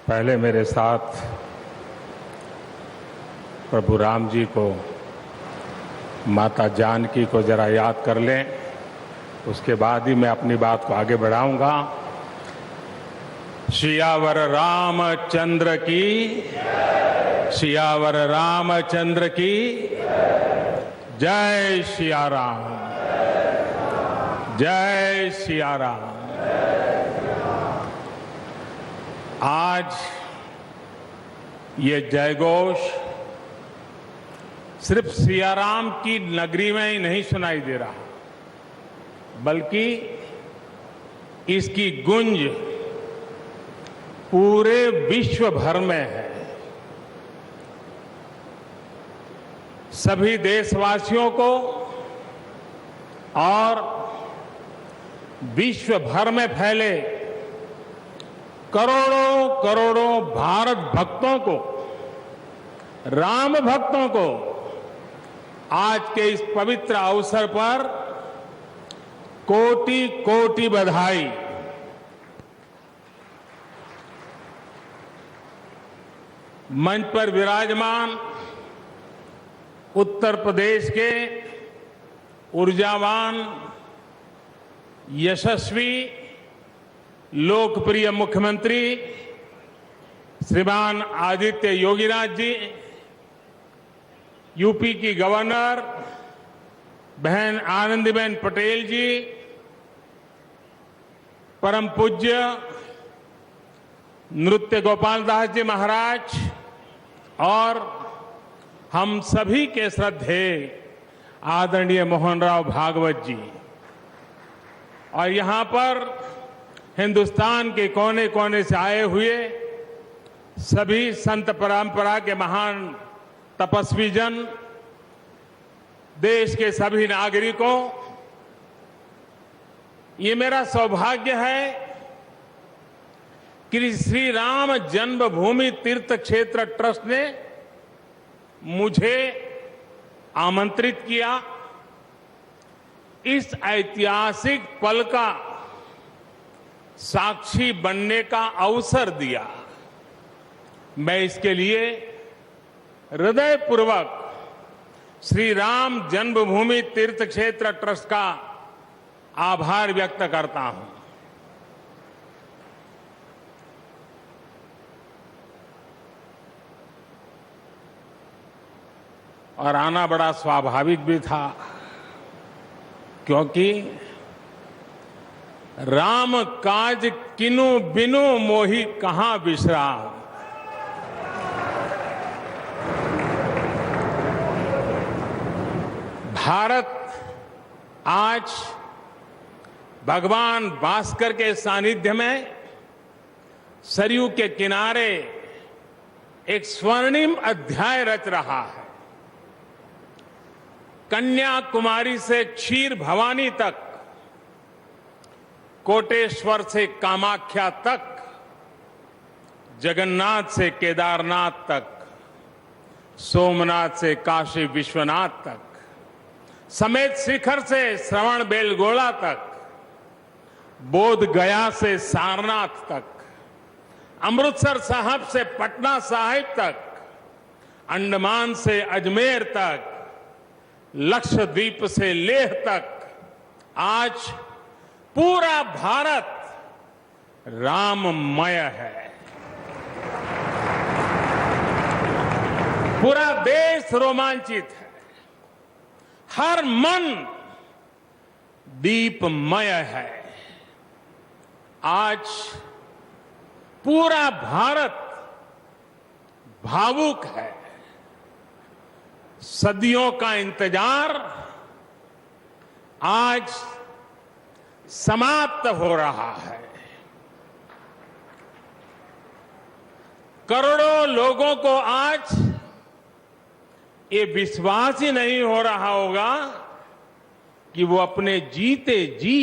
पहले मेरे साथ प्रभु राम जी को, माता जानकी को जरा याद कर लें, उसके बाद ही मैं अपनी बात को आगे बढ़ाऊंगा। सियावर रामचंद्र की, सियावर रामचंद्र की जय। सिया राम, जय सिया राम। आज ये जयघोष सिर्फ सियाराम की नगरी में ही नहीं सुनाई दे रहा, बल्कि इसकी गूंज पूरे विश्व भर में है। सभी देशवासियों को और विश्व भर में फैले करोड़ों करोड़ों भारत भक्तों को, राम भक्तों को आज के इस पवित्र अवसर पर कोटि कोटि बधाई। मंच पर विराजमान उत्तर प्रदेश के ऊर्जावान, यशस्वी, लोकप्रिय मुख्यमंत्री श्रीमान आदित्य योगीनाथ जी, यूपी की गवर्नर बहन आनंदीबेन पटेल जी, परम पूज्य नृत्य गोपाल दास जी महाराज और हम सभी के श्रद्धेय आदरणीय मोहनराव भागवत जी, और यहां पर हिंदुस्तान के कोने कोने से आए हुए सभी संत परंपरा के महान तपस्वी जन, देश के सभी नागरिकों, ये मेरा सौभाग्य है कि श्री राम जन्मभूमि तीर्थ क्षेत्र ट्रस्ट ने मुझे आमंत्रित किया, इस ऐतिहासिक पल का साक्षी बनने का अवसर दिया। मैं इसके लिए हृदयपूर्वक श्री राम जन्मभूमि तीर्थ क्षेत्र ट्रस्ट का आभार व्यक्त करता हूं। और आना बड़ा स्वाभाविक भी था, क्योंकि राम काज किनु बिनु मोहि कहां बिसराओ। भारत आज भगवान भास्कर के सानिध्य में सरयू के किनारे एक स्वर्णिम अध्याय रच रहा है। कन्याकुमारी से क्षीर भवानी तक, कोटेश्वर से कामाख्या तक, जगन्नाथ से केदारनाथ तक, सोमनाथ से काशी विश्वनाथ तक, समेत शिखर से श्रवण बेलगोला तक, बोध गया से सारनाथ तक, अमृतसर साहब से पटना साहिब तक, अंडमान से अजमेर तक, लक्षद्वीप से लेह तक, आज पूरा भारत राममय है। पूरा देश रोमांचित है, हर मन दीपमय है। आज पूरा भारत भावुक है। सदियों का इंतजार आज समाप्त हो रहा है। करोड़ों लोगों को आज ये विश्वास ही नहीं हो रहा होगा कि वो अपने जीते जी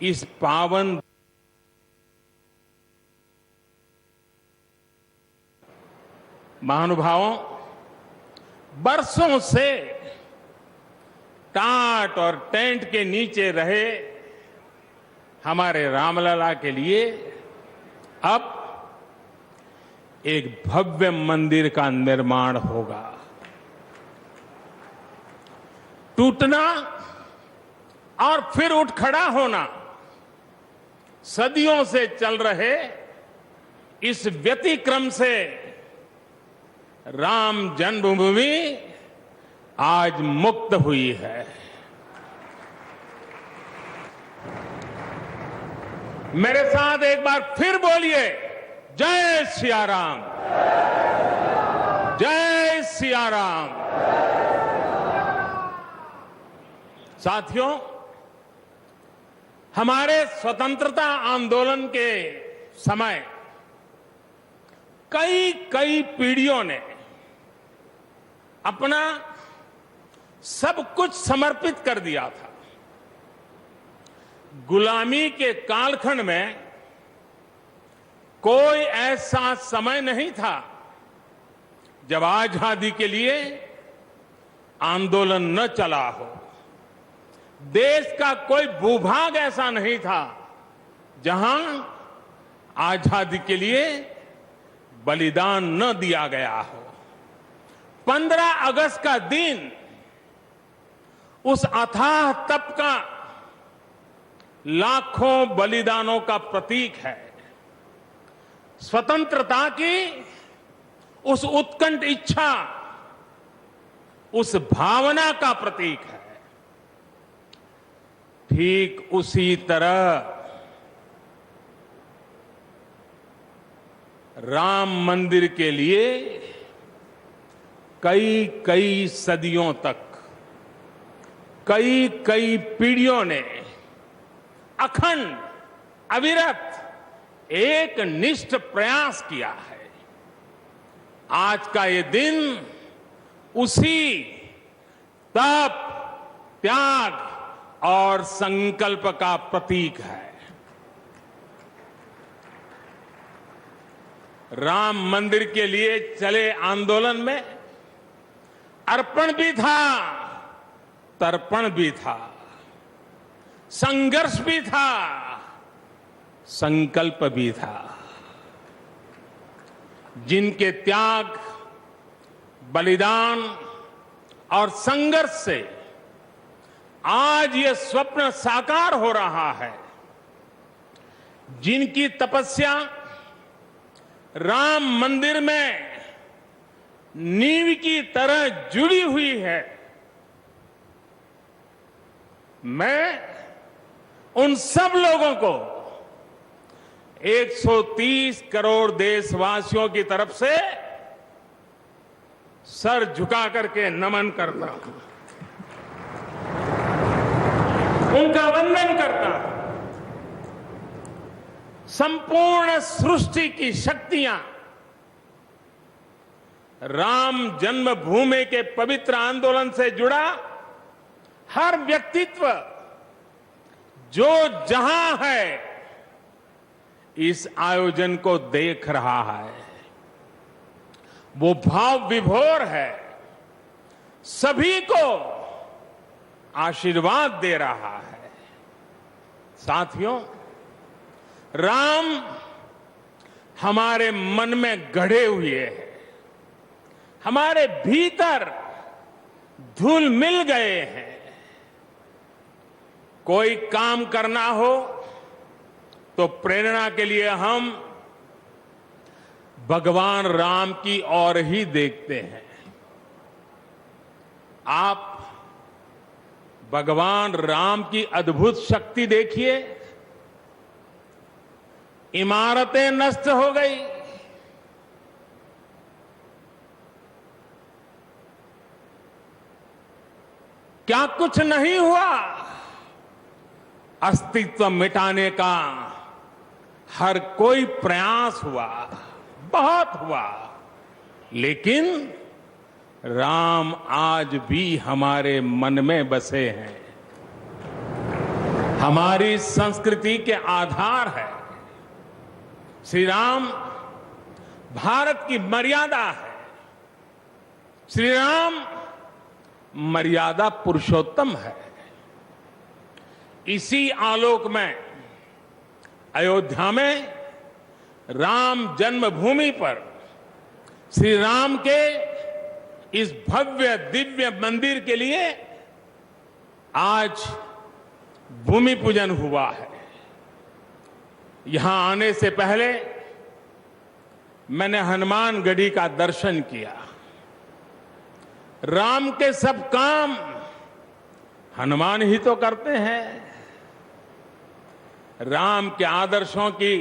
इस पावन महानुभावों, बरसों से टाट और टेंट के नीचे रहे हमारे रामलला के लिए अब एक भव्य मंदिर का निर्माण होगा। टूटना और फिर उठ खड़ा होना सदियों से चल रहे इस व्यतिक्रम से राम जन्मभूमि आज मुक्त हुई है। मेरे साथ एक बार फिर बोलिए, जय सिया राम, जय सिया राम। साथियों, हमारे स्वतंत्रता आंदोलन के समय कई पीढ़ियों ने अपना सब कुछ समर्पित कर दिया था। गुलामी के कालखंड में कोई ऐसा समय नहीं था जब आजादी के लिए आंदोलन न चला हो। देश का कोई भूभाग ऐसा नहीं था जहां आजादी के लिए बलिदान न दिया गया हो। 15 अगस्त का दिन उस अथाह तप का लाखों बलिदानों का प्रतीक है। स्वतंत्रता की उस उत्कंठ इच्छा, उस भावना का प्रतीक है। ठीक उसी तरह राम मंदिर के लिए कई सदियों तक कई पीढ़ियों ने अखंड अविरत एक निष्ठ प्रयास किया है। आज का ये दिन उसी तप, त्याग और संकल्प का प्रतीक है। राम मंदिर के लिए चले आंदोलन में अर्पण भी था, तर्पण भी था, संघर्ष भी था, संकल्प भी था। जिनके त्याग, बलिदान और संघर्ष से आज ये स्वप्न साकार हो रहा है, जिनकी तपस्या राम मंदिर में नींव की तरह जुड़ी हुई है, मैं उन सब लोगों को 130 करोड़ देशवासियों की तरफ से सर झुका करके नमन करता हूं, उनका वंदन करता हूं। संपूर्ण सृष्टि की शक्तियां राम जन्मभूमि के पवित्र आंदोलन से जुड़ा हर व्यक्तित्व जो जहां है इस आयोजन को देख रहा है, वो भाव विभोर है, सभी को आशीर्वाद दे रहा है। साथियों, राम हमारे मन में गढ़े हुए हैं, हमारे भीतर धुल मिल गए हैं। कोई काम करना हो तो प्रेरणा के लिए हम भगवान राम की ओर ही देखते हैं। आप भगवान राम की अद्भुत शक्ति देखिए। इमारतें नष्ट हो गई, क्या कुछ नहीं हुआ? अस्तित्व मिटाने का हर कोई प्रयास हुआ, बहुत हुआ, लेकिन राम आज भी हमारे मन में बसे हैं, हमारी संस्कृति के आधार है। श्री राम भारत की मर्यादा है। श्री राम मर्यादा पुरुषोत्तम है। इसी आलोक में अयोध्या में राम जन्मभूमि पर श्री राम के इस भव्य दिव्य मंदिर के लिए आज भूमि पूजन हुआ है। यहां आने से पहले मैंने हनुमानगढ़ी का दर्शन किया। राम के सब काम हनुमान ही तो करते हैं। राम के आदर्शों की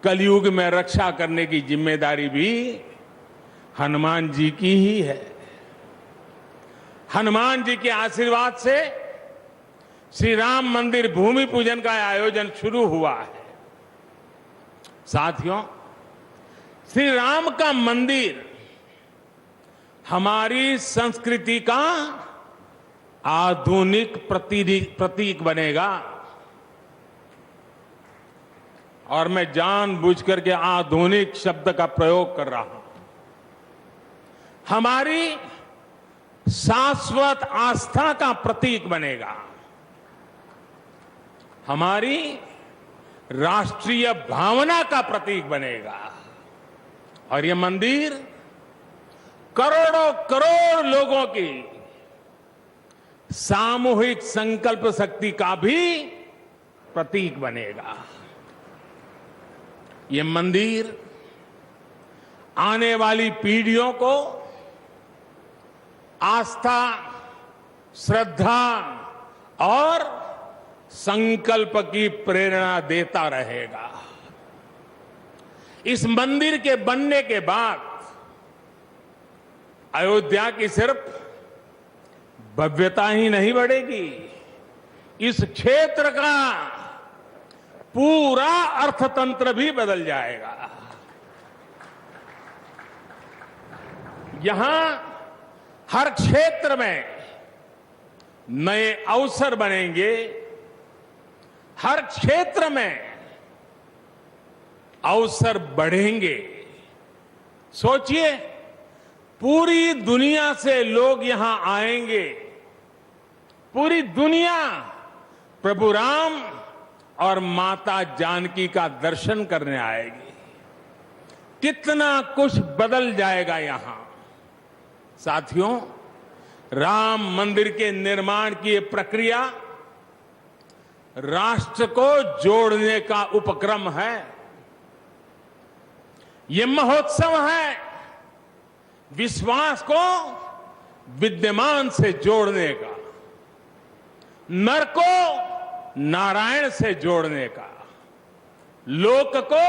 कलयुग में रक्षा करने की जिम्मेदारी भी हनुमान जी की ही है। हनुमान जी के आशीर्वाद से श्री राम मंदिर भूमि पूजन का आयोजन शुरू हुआ है। साथियों, श्री राम का मंदिर हमारी संस्कृति का आधुनिक प्रतीक बनेगा। और मैं जानबूझकर के आधुनिक शब्द का प्रयोग कर रहा हूं। हमारी शाश्वत आस्था का प्रतीक बनेगा। हमारी राष्ट्रीय भावना का प्रतीक बनेगा। और यह मंदिर करोड़ों करोड़ लोगों की सामूहिक संकल्प शक्ति का भी प्रतीक बनेगा। ये मंदिर आने वाली पीढ़ियों को आस्था, श्रद्धा और संकल्प की प्रेरणा देता रहेगा। इस मंदिर के बनने के बाद अयोध्या की सिर्फ भव्यता ही नहीं बढ़ेगी, इस क्षेत्र का पूरा अर्थतंत्र भी बदल जाएगा। यहां हर क्षेत्र में नए अवसर बनेंगे। हर क्षेत्र में अवसर बढ़ेंगे। सोचिए, पूरी दुनिया से लोग यहां आएंगे। पूरी दुनिया प्रभु राम और माता जानकी का दर्शन करने आएगी। कितना कुछ बदल जाएगा यहां। साथियों, राम मंदिर के निर्माण की ये प्रक्रिया राष्ट्र को जोड़ने का उपक्रम है। ये महोत्सव है विश्वास को विद्यमान से जोड़ने का, नर को नारायण से जोड़ने का, लोक को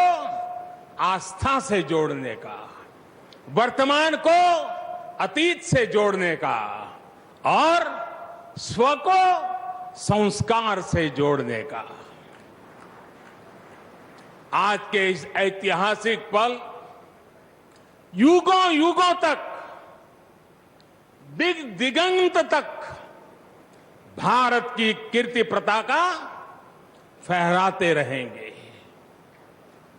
आस्था से जोड़ने का, वर्तमान को अतीत से जोड़ने का और स्व को संस्कार से जोड़ने का। आज के इस ऐतिहासिक पल युगों युगों तक, दिग दिगंत तक भारत की कीर्ति पताका फहराते रहेंगे।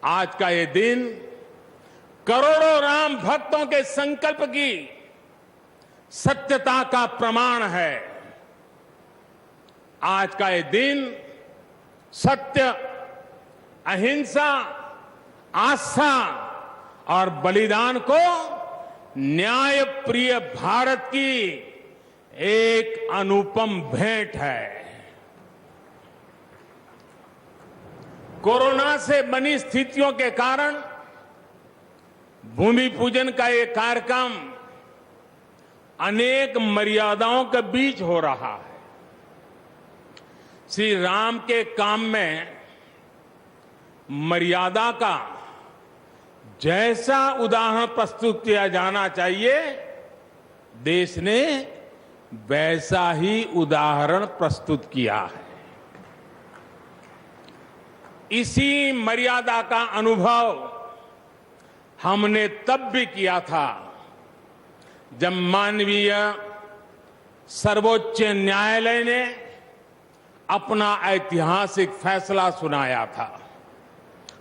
आज का ये दिन करोड़ों राम भक्तों के संकल्प की सत्यता का प्रमाण है। आज का ये दिन सत्य, अहिंसा, आस्था और बलिदान को न्याय प्रिय भारत की एक अनुपम भेंट है। कोरोना से बनी स्थितियों के कारण भूमि पूजन का ये कार्यक्रम अनेक मर्यादाओं के बीच हो रहा है। श्री राम के काम में मर्यादा का जैसा उदाहरण प्रस्तुत किया जाना चाहिए, देश ने वैसा ही उदाहरण प्रस्तुत किया है। इसी मर्यादा का अनुभव हमने तब भी किया था जब मानवीय सर्वोच्च न्यायालय ने अपना ऐतिहासिक फैसला सुनाया था।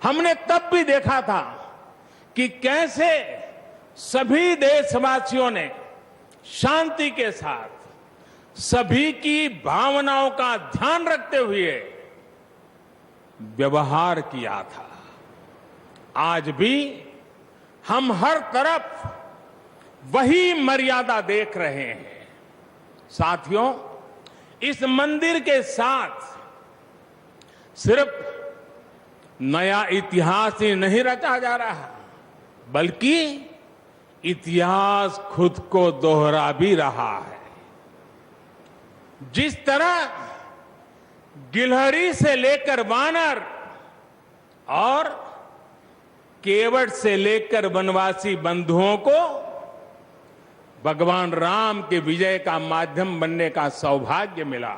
हमने तब भी देखा था कि कैसे सभी देशवासियों ने शांति के साथ सभी की भावनाओं का ध्यान रखते हुए व्यवहार किया था। आज भी हम हर तरफ वही मर्यादा देख रहे हैं। साथियों, इस मंदिर के साथ सिर्फ नया इतिहास ही नहीं रचा जा रहा, बल्कि इतिहास खुद को दोहरा भी रहा है। जिस तरह गिलहरी से लेकर वानर और केवट से लेकर वनवासी बंधुओं को भगवान राम के विजय का माध्यम बनने का सौभाग्य मिला,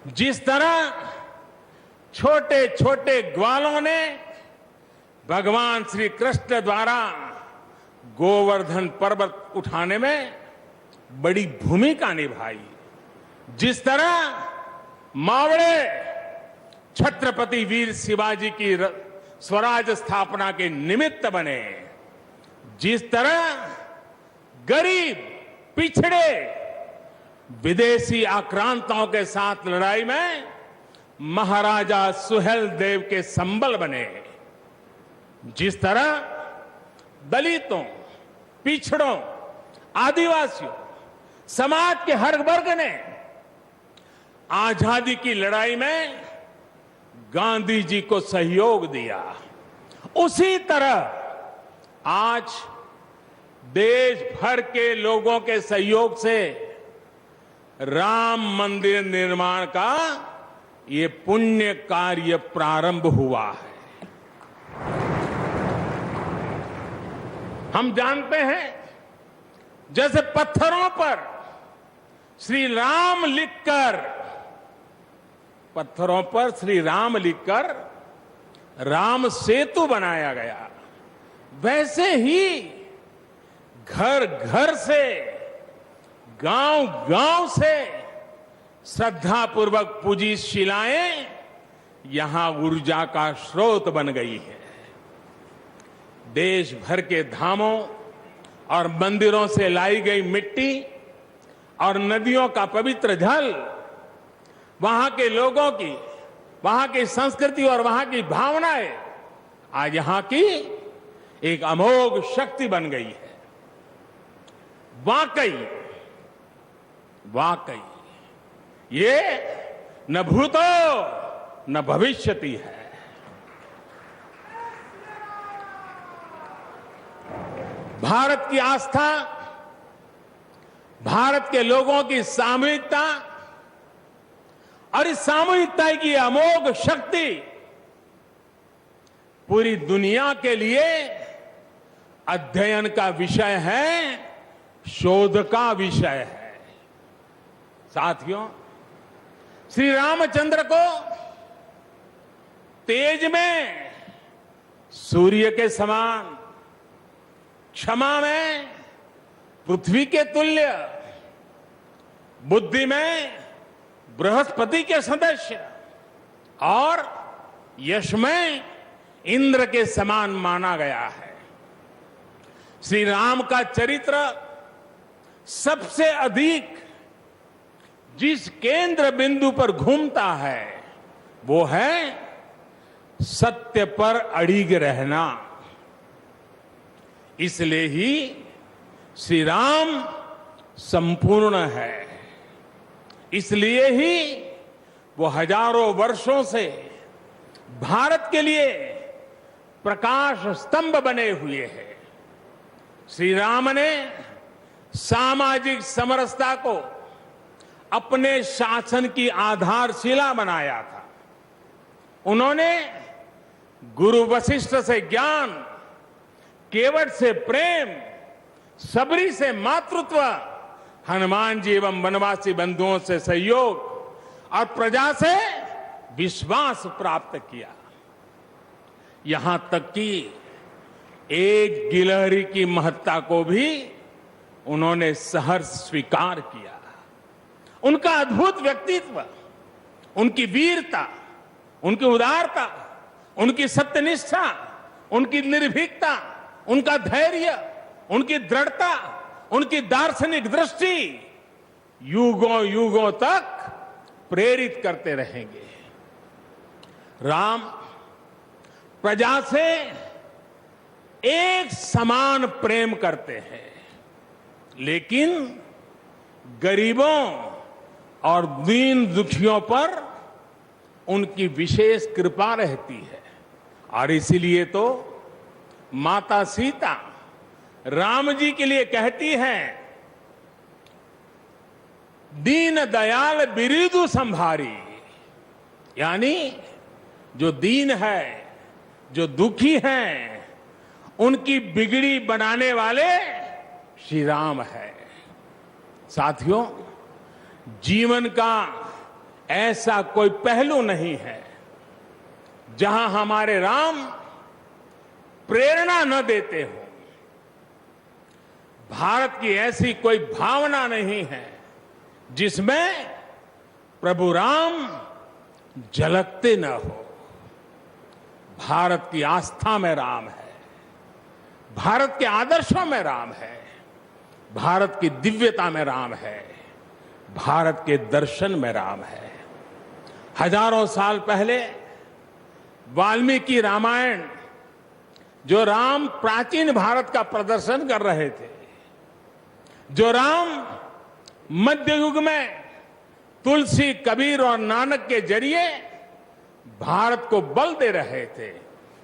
जिस तरह छोटे छोटे ग्वालों ने भगवान श्री कृष्ण द्वारा गोवर्धन पर्वत उठाने में बड़ी भूमिका निभाई, जिस तरह मावड़े छत्रपति वीर शिवाजी की स्वराज स्थापना के निमित्त बने, जिस तरह गरीब पिछड़े विदेशी आक्रांताओं के साथ लड़ाई में महाराजा सुहेल देव के संबल बने, जिस तरह दलितों, पिछड़ों, आदिवासियों, समाज के हर वर्ग ने आजादी की लड़ाई में गांधी जी को सहयोग दिया, उसी तरह आज देश भर के लोगों के सहयोग से राम मंदिर निर्माण का ये पुण्य कार्य प्रारंभ हुआ है। हम जानते हैं, जैसे पत्थरों पर श्री राम लिखकर राम सेतु बनाया गया, वैसे ही घर घर से, गांव गांव से श्रद्धापूर्वक पूजी शिलाएं यहां ऊर्जा का स्रोत बन गई है। देश भर के धामों और मंदिरों से लाई गई मिट्टी और नदियों का पवित्र जल वहां के लोगों की, वहां की संस्कृति और वहां की भावनाएं आज यहां की एक अमोघ शक्ति बन गई है। वाकई ये न भूतो न भविष्यति है। भारत की आस्था, भारत के लोगों की सामूहिकता और इस सामूहिकता की अमोघ शक्ति पूरी दुनिया के लिए अध्ययन का विषय है, शोध का विषय है। साथियों, श्री रामचंद्र को तेज में सूर्य के समान, क्षमा में पृथ्वी के तुल्य, बुद्धि में बृहस्पति के सदस्य और यश में इंद्र के समान माना गया है। श्री राम का चरित्र सबसे अधिक जिस केंद्र बिंदु पर घूमता है वो है सत्य पर अड़िग रहना। इसलिए ही श्री राम संपूर्ण है, इसलिए ही वो हजारों वर्षों से भारत के लिए प्रकाश स्तंभ बने हुए हैं। श्री राम ने सामाजिक समरसता को अपने शासन की आधारशिला बनाया था। उन्होंने गुरु वशिष्ठ से ज्ञान, केवट से प्रेम, सबरी से मातृत्व, हनुमान जी एवं वनवासी बंधुओं से सहयोग और प्रजा से विश्वास प्राप्त किया। यहां तक कि एक गिलहरी की महत्ता को भी उन्होंने सहर्ष स्वीकार किया। उनका अद्भुत व्यक्तित्व, उनकी वीरता, उनकी उदारता, उनकी सत्यनिष्ठा, उनकी निर्भीकता, उनका धैर्य, उनकी दृढ़ता, उनकी दार्शनिक दृष्टि युगों युगों तक प्रेरित करते रहेंगे। राम प्रजा से एक समान प्रेम करते हैं, लेकिन गरीबों और दीन दुखियों पर उनकी विशेष कृपा रहती है। और इसीलिए तो माता सीता राम जी के लिए कहती हैं, दीन दयाल बिरिदु संभारी, यानी जो दीन है, जो दुखी हैं, उनकी बिगड़ी बनाने वाले श्री राम है। साथियों, जीवन का ऐसा कोई पहलू नहीं है जहां हमारे राम प्रेरणा न देते हो। भारत की ऐसी कोई भावना नहीं है जिसमें प्रभु राम झलकते न हो। भारत की आस्था में राम है, भारत के आदर्शों में राम है, भारत की दिव्यता में राम है, भारत के दर्शन में राम है। हजारों साल पहले वाल्मीकि रामायण, जो राम प्राचीन भारत का प्रदर्शन कर रहे थे, जो राम मध्य युग में तुलसी, कबीर और नानक के जरिए भारत को बल दे रहे थे,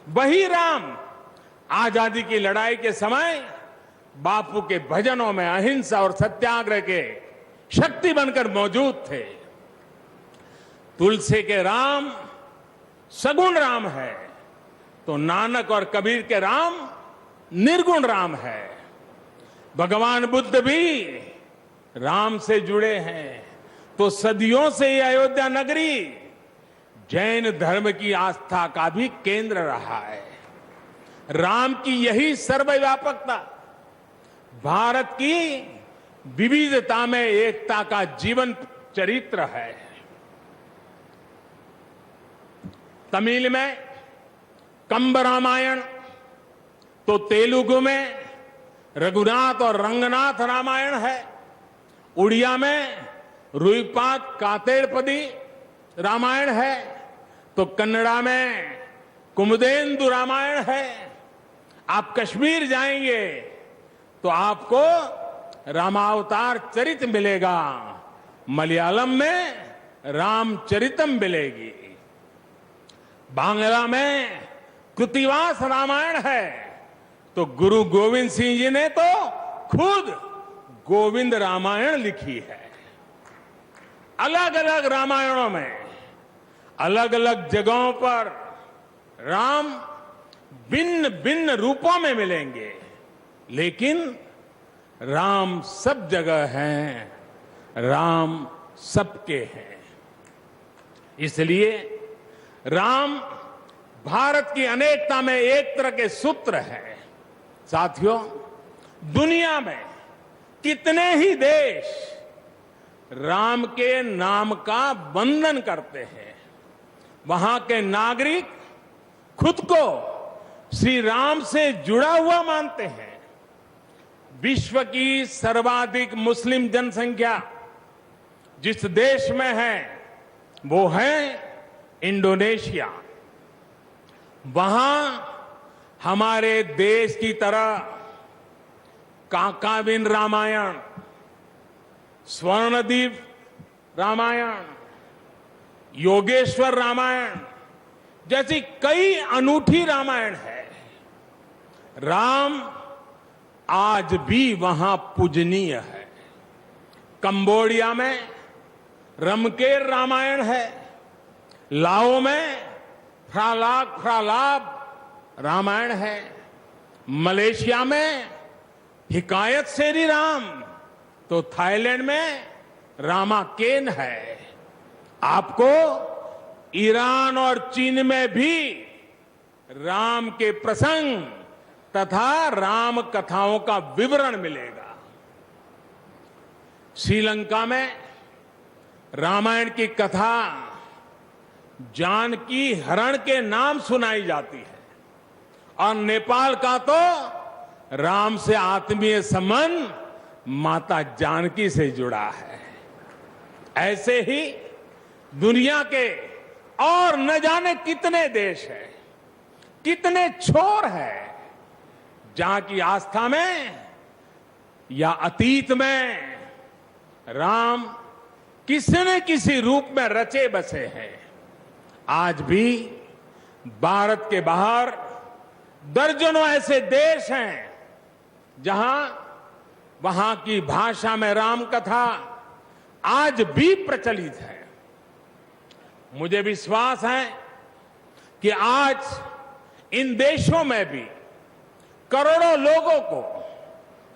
वही राम आजादी की लड़ाई के समय बापू के भजनों में अहिंसा और सत्याग्रह के शक्ति बनकर मौजूद थे। तुलसी के राम सगुण राम है, तो नानक और कबीर के राम निर्गुण राम है। भगवान बुद्ध भी राम से जुड़े हैं, तो सदियों से ये अयोध्या नगरी जैन धर्म की आस्था का भी केंद्र रहा है। राम की यही सर्वव्यापकता भारत की विविधता में एकता का जीवन चरित्र है। तमिल में कंब रामायण, तो तेलुगु में रघुनाथ और रंगनाथ रामायण है। उड़िया में रुईपात कातेड़पदी रामायण है, तो कन्नड़ा में कुमुदेंदु रामायण है। आप कश्मीर जाएंगे तो आपको रामावतार चरित मिलेगा, मलयालम में रामचरितम मिलेगी, बांग्ला में कृतिवास रामायण है, तो गुरु गोविंद सिंह जी ने तो खुद गोविंद रामायण लिखी है। अलग अलग रामायणों में अलग अलग जगहों पर राम भिन्न भिन्न रूपों में मिलेंगे, लेकिन राम सब जगह हैं, राम सबके हैं। इसलिए राम भारत की अनेकता में एक तरह के सूत्र है। साथियों, दुनिया में कितने ही देश राम के नाम का वंदन करते हैं, वहां के नागरिक खुद को श्री राम से जुड़ा हुआ मानते हैं। विश्व की सर्वाधिक मुस्लिम जनसंख्या जिस देश में है वो है इंडोनेशिया। वहां हमारे देश की तरह काकाविन रामायण, स्वर्णदीप रामायण, योगेश्वर रामायण जैसी कई अनूठी रामायण है। राम आज भी वहां पूजनीय है। कंबोडिया में रमकेर रामायण है, लाओ में फ्रालाब रामायण है, मलेशिया में हिकायत शेरी राम, तो थाईलैंड में रामाकेन है। आपको ईरान और चीन में भी राम के प्रसंग तथा राम कथाओं का विवरण मिलेगा। श्रीलंका में रामायण की कथा जानकी हरण के नाम सुनाई जाती है, और नेपाल का तो राम से आत्मीय संबंध माता जानकी से जुड़ा है। ऐसे ही दुनिया के और न जाने कितने देश हैं, कितने छोर हैं जहां की आस्था में या अतीत में राम किसी न किसी रूप में रचे बसे हैं। आज भी भारत के बाहर दर्जनों ऐसे देश हैं जहां वहां की भाषा में राम कथा आज भी प्रचलित है। मुझे विश्वास है कि आज इन देशों में भी करोड़ों लोगों को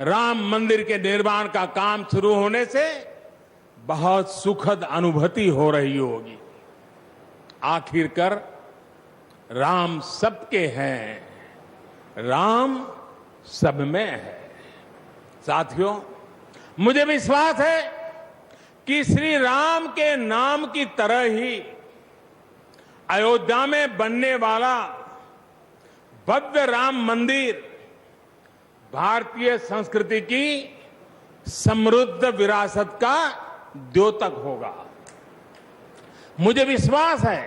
राम मंदिर के निर्माण का काम शुरू होने से बहुत सुखद अनुभूति हो रही होगी। आखिरकार राम सबके हैं, राम सब में है। साथियों, मुझे विश्वास है कि श्री राम के नाम की तरह ही अयोध्या में बनने वाला भव्य राम मंदिर भारतीय संस्कृति की समृद्ध विरासत का द्योतक होगा। मुझे विश्वास है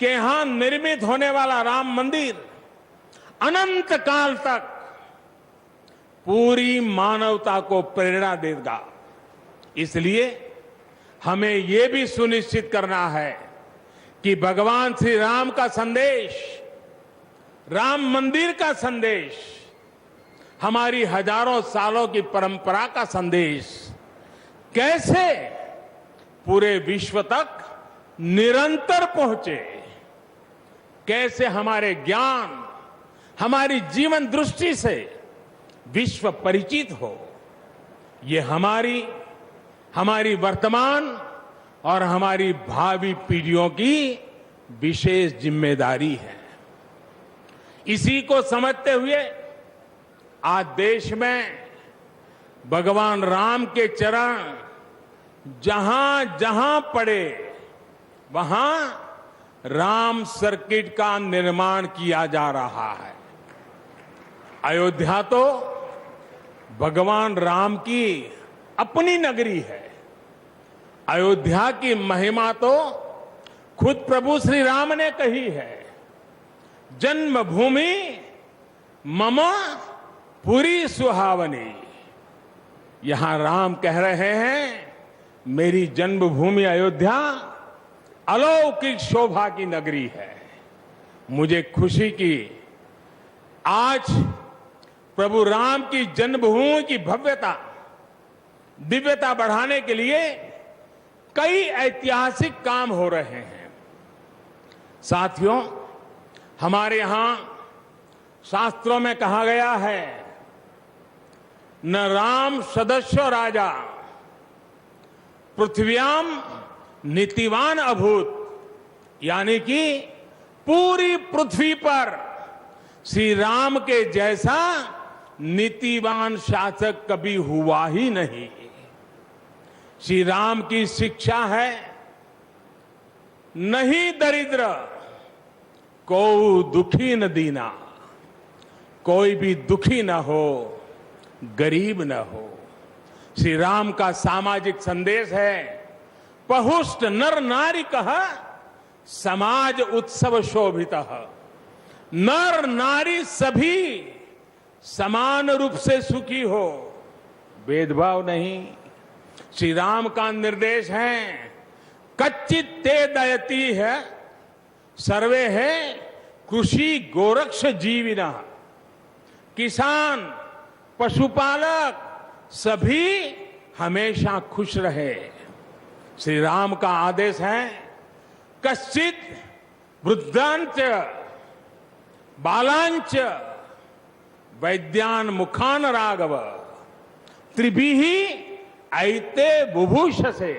कि यहां निर्मित होने वाला राम मंदिर अनंत काल तक पूरी मानवता को प्रेरणा देगा। इसलिए हमें यह भी सुनिश्चित करना है कि भगवान श्री राम का संदेश, राम मंदिर का संदेश, हमारी हजारों सालों की परंपरा का संदेश कैसे पूरे विश्व तक निरंतर पहुंचे, कैसे हमारे ज्ञान, हमारी जीवन दृष्टि से विश्व परिचित हो, ये हमारी वर्तमान और हमारी भावी पीढ़ियों की विशेष जिम्मेदारी है। इसी को समझते हुए आज देश में भगवान राम के चरण जहां जहां पड़े वहां राम सर्किट का निर्माण किया जा रहा है। अयोध्या तो भगवान राम की अपनी नगरी है। अयोध्या की महिमा तो खुद प्रभु श्री राम ने कही है, जन्मभूमि मम पुरी सुहावनी। यहां राम कह रहे हैं, मेरी जन्मभूमि अयोध्या अलौकिक शोभा की नगरी है। मुझे खुशी की आज प्रभु राम की जन्मभूमि की भव्यता, दिव्यता बढ़ाने के लिए कई ऐतिहासिक काम हो रहे हैं। साथियों, हमारे यहां शास्त्रों में कहा गया है, न राम सदस्यो राजा पृथ्व्याम नीतिवान अभूत, यानी कि पूरी पृथ्वी पर श्री राम के जैसा नीतिवान शासक कभी हुआ ही नहीं। श्री राम की शिक्षा है, नहीं दरिद्र को दुखी न दीना, कोई भी दुखी न हो, गरीब न हो। श्री राम का सामाजिक संदेश है, पहुष्ट नर नारी कह समाज उत्सव शोभित। नर नारी सभी समान रूप से सुखी हो, भेदभाव नहीं। श्री राम का निर्देश है, कच्चित ते दयती है सर्वे है कृषि गोरक्ष जीविना। किसान, पशुपालक सभी हमेशा खुश रहे। श्री राम का आदेश है, कश्चित वृद्धांच बालांच वैद्यान मुखान राघव त्रिभिहि ऐते बुभूष से।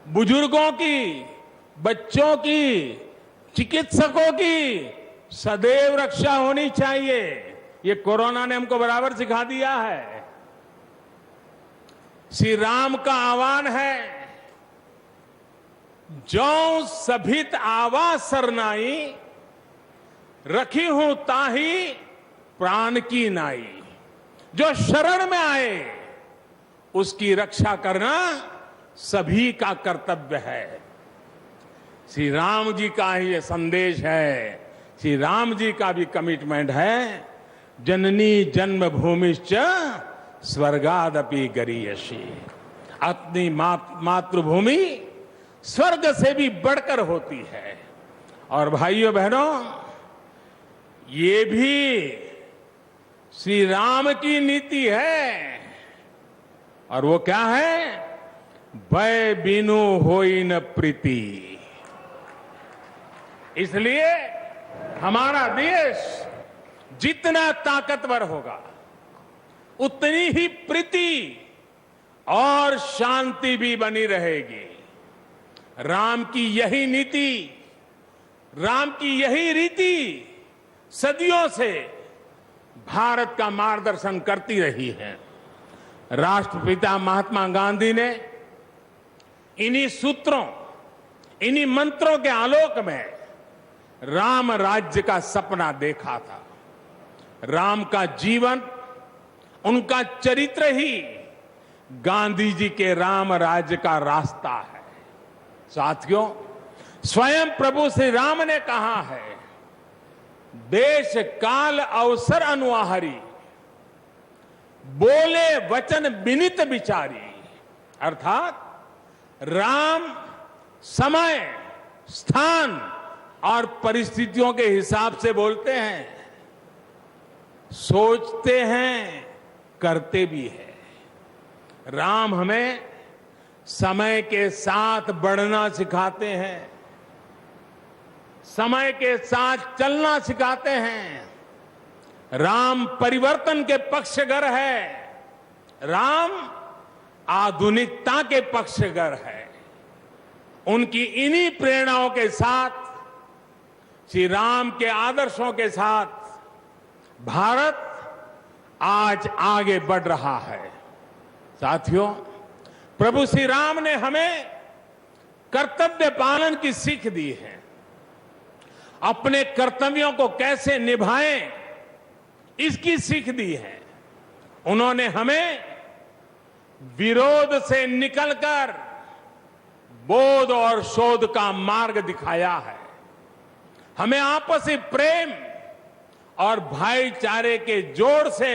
बुजुर्गों की, बच्चों की, चिकित्सकों की सदैव रक्षा होनी चाहिए। ये कोरोना ने हमको बराबर सिखा दिया है। श्री राम का आह्वान है, जो सभित आवा सरनाई रखी हूं ताही प्राण की नाई। जो शरण में आए उसकी रक्षा करना सभी का कर्तव्य है। श्री राम जी का ही यह संदेश है श्री राम जी का भी कमिटमेंट है, जननी जन्मभूमिश्च स्वर्गादपि गरीयसी। अपनी मातृभूमि स्वर्ग से भी बढ़कर होती है। और भाइयों बहनों, ये भी श्री राम की नीति है। और वो क्या है? भय बिनु होई न प्रीति। इसलिए हमारा देश जितना ताकतवर होगा, उतनी ही प्रीति और शांति भी बनी रहेगी। राम की यही नीति, राम की यही रीति सदियों से भारत का मार्गदर्शन करती रही है। राष्ट्रपिता महात्मा गांधी ने इन्हीं सूत्रों, इन्हीं मंत्रों के आलोक में राम राज्य का सपना देखा था। राम का जीवन, उनका चरित्र ही गांधी जी के राम राज्य का रास्ता है। साथियों, स्वयं प्रभु श्री राम ने कहा है, देश काल अवसर अनुआहारी, बोले वचन विनित विचारी। अर्थात राम समय, स्थान और परिस्थितियों के हिसाब से बोलते हैं, सोचते हैं, करते भी हैं। राम हमें समय के साथ बढ़ना सिखाते हैं, समय के साथ चलना सिखाते हैं। राम परिवर्तन के पक्षगर है, राम आधुनिकता के पक्षगर है। उनकी इन्हीं प्रेरणाओं के साथ, श्री राम के आदर्शों के साथ भारत आज आगे बढ़ रहा है। साथियों, प्रभु श्री राम ने हमें कर्तव्य पालन की सीख दी है। अपने कर्तव्यों को कैसे निभाएं, इसकी सीख दी है। उन्होंने हमें विरोध से निकलकर बोध और शोध का मार्ग दिखाया है। हमें आपसी प्रेम और भाईचारे के जोड़ से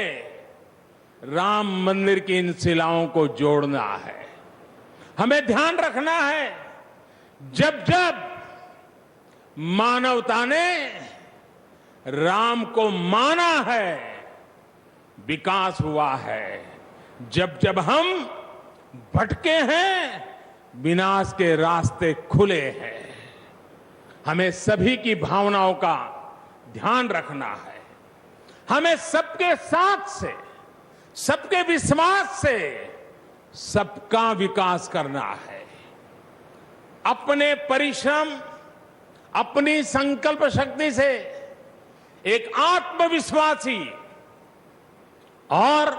राम मंदिर की इन शिलाओं को जोड़ना है। हमें ध्यान रखना है, जब जब मानवता ने राम को माना है, विकास हुआ है। जब जब हम भटके हैं, विनाश के रास्ते खुले हैं। हमें सभी की भावनाओं का ध्यान रखना है। हमें सबके साथ से, सबके विश्वास से सबका विकास करना है। अपने परिश्रम, अपनी संकल्प शक्ति से एक आत्मविश्वासी और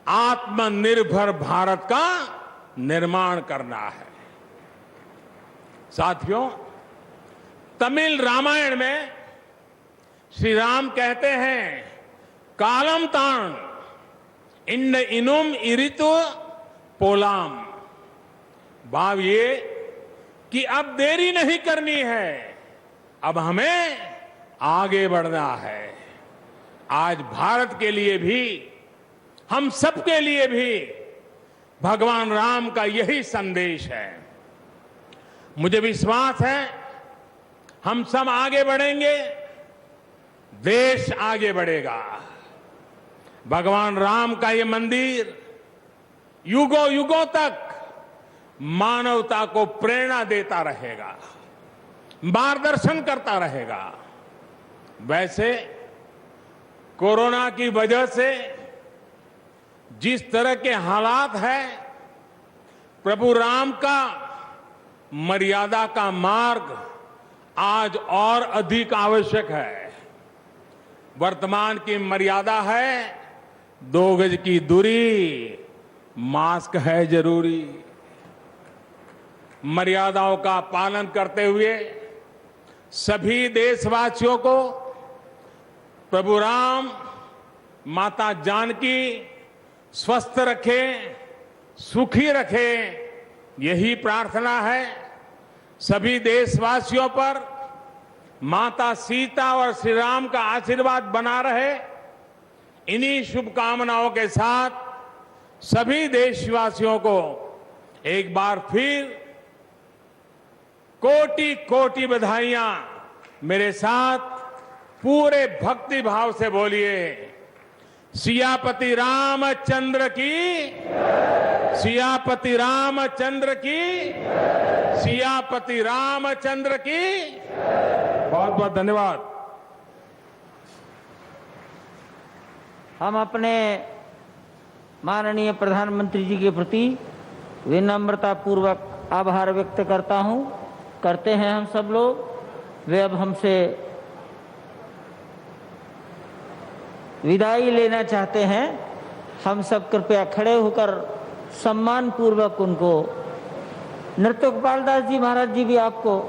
आत्मनिर्भर भारत का निर्माण करना है। साथियों, तमिल रामायण में श्री राम कहते हैं, कालम तान इन इनुम इरितु पोलाम। भाव ये कि अब देरी नहीं करनी है, अब हमें आगे बढ़ना है। आज भारत के लिए भी, हम सबके लिए भी भगवान राम का यही संदेश है। मुझे विश्वास है, हम सब आगे बढ़ेंगे, देश आगे बढ़ेगा। भगवान राम का ये मंदिर युगों युगों तक मानवता को प्रेरणा देता रहेगा, मार्गदर्शन करता रहेगा। वैसे कोरोना की वजह से जिस तरह के हालात हैं, प्रभु राम का मर्यादा का मार्ग आज और अधिक आवश्यक है। वर्तमान की मर्यादा है 2 गज की दूरी, मास्क है जरूरी। मर्यादाओं का पालन करते हुए सभी देशवासियों को प्रभु राम, माता जानकी स्वस्थ रखें, सुखी रखें, यही प्रार्थना है। सभी देशवासियों पर माता सीता और श्री राम का आशीर्वाद बना रहे, इन्हीं शुभकामनाओं के साथ सभी देशवासियों को एक बार फिर कोटि कोटि बधाइयां। मेरे साथ पूरे भक्ति भाव से बोलिए, सियापति रामचंद्र की, सियापति रामचंद्र की, सियापति रामचंद्र की। बहुत बहुत धन्यवाद। हम अपने माननीय प्रधानमंत्री जी के प्रति विनम्रता पूर्वक आभार व्यक्त करते हैं हम सब लोग। वे अब हमसे विदाई लेना चाहते हैं। हम सब कृपया खड़े होकर सम्मान पूर्वक उनको, नृत्य गोपाल दास जी महाराज जी भी आपको